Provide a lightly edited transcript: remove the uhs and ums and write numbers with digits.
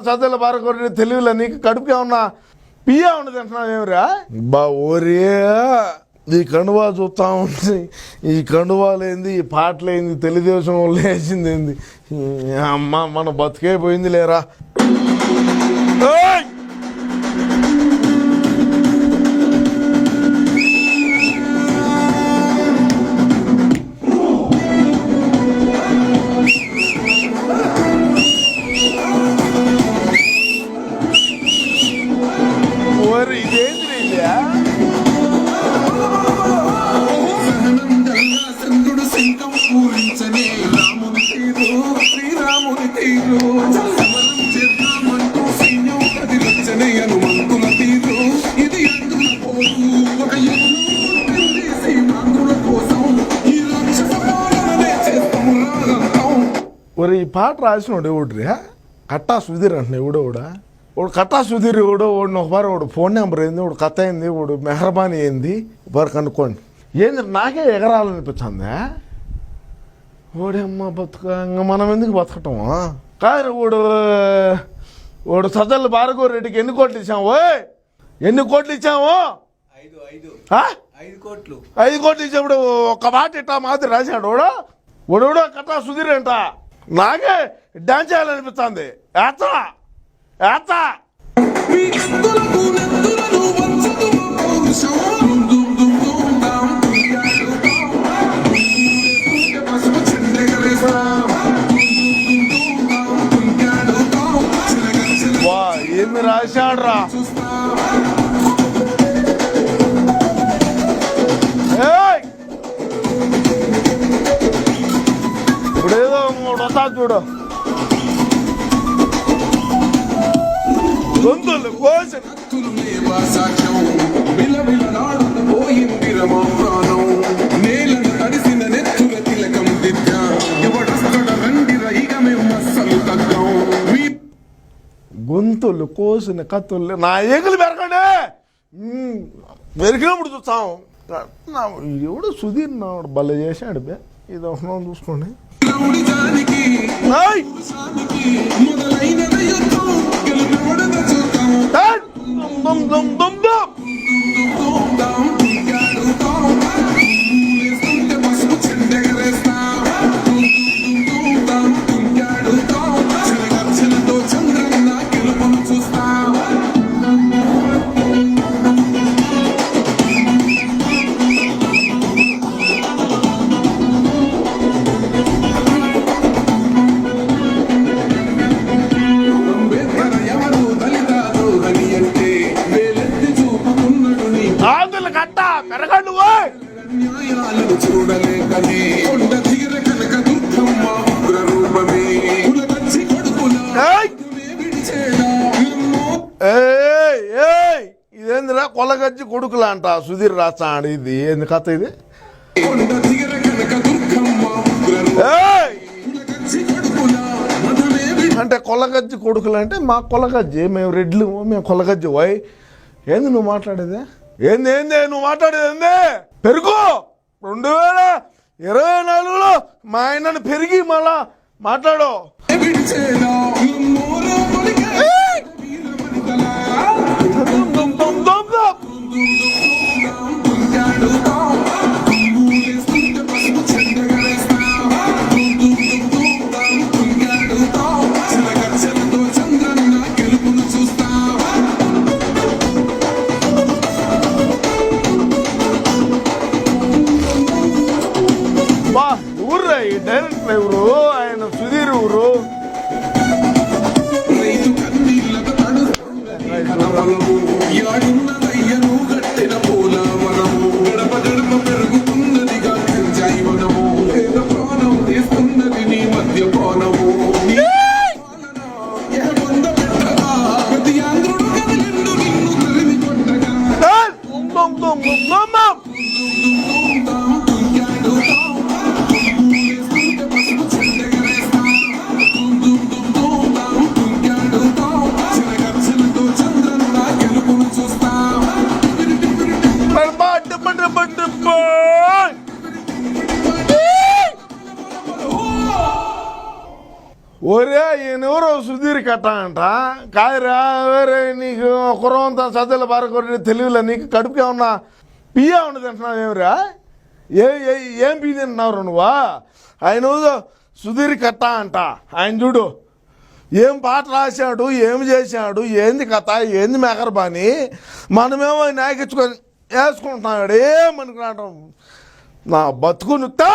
చదువుల బారకొరి తెలివిలో నీకు కడుపుకి ఏమన్నా పియ్య ఉన్నది తింటున్నావు ఏమిరా బా ఓరే ఈ కండువా చూస్తా ఉంది. ఈ కండువాలు ఏంది, ఈ పాటలు ఏంది, తెలుగుదేశం లేచింది ఏంది, అమ్మ మన బతికే పోయింది లేరా. ఒరే ఈ పాట రాసినోడు ఎవడ్రీ కట్టా సుధీర్ అంటున్నా ఎవడో వాడు కట్టా సుధీర్ ఎవడో వాడిని ఒకసారి వాడు ఫోన్ నెంబర్ ఏంది, వాడు కథ అయింది, వాడు మెహర్బానీ ఏంది వారు కనుక్కోండి. ఏంది నాకే ఎగరాలనిపించిందా ఓడమ్మ బతుక ఇంకా మనం ఎందుకు బతకటము కాదు. వాడు సజ్జల భార్గవరెడ్డికి ఎన్ని కోట్లు ఇచ్చాము, ఎన్ని కోట్లు ఇచ్చాము? 5 కోట్లు ఇచ్చేప్పుడు ఒక మాట ఇట్టా మాదిరి రాశాడు వాడు కట్టా సుధీర్ అంట. నాకే డాన్స్ చేయాలనిపిస్తుంది. వా ఏమి రాశాడ్రా. ఇప్పుడేదో వస్తా చూడు, గొంతులు కోసి గొంతులు కోసిన కత్తులు నా ఏగులు పెరగండి పెరిగినప్పుడు చూస్తాం. ఎవడు సుధీర్ నాడు భలే చేశాడు బే. ఇది ఒక చూసుకోండి. ఇదేందిరా కొలగజ్జి కొడుకులా అంట సుధీర్ రాస్తాడు. ఇది ఏంది కథ ఇది? అంటే కొలగజ్జి కొడుకులు అంటే మా కొలగజ్జి, మేము రెడ్లు, మేము కొలగజ్జి. వై ఏంది నువ్వు మాట్లాడేది? ఏంది నువ్వు మాట్లాడేది ఏంది? పెరుగు 2024లో మా ఆయనను పెరిగి మళ్ళా మాట్లాడు. డైరెక్టర్ ఎవరు? ఆయన సుధీర్ ఎవరు? సుధీర్ కట్ట అంట కాదురా వేరే నీకు కుర్రంతా సద్దెల బారకొట్టి తెలివిలా నీకు కడుపుకి ఏమన్నా పియ్య ఉండదు తింటున్నావు ఏమిరా ఏం పియ్య తింటున్నావు నువ్వా ఆయన సుధీర్ కట్ట అంట ఆయన చూడు ఏం పాట రాశాడు ఏం చేశాడు ఏంది కథ ఏంది మెకరబాని మనమేమో నాయకించుకొని వేసుకుంటున్నాడు ఏమనుకున్నాడు నా బతుకు నుత్తా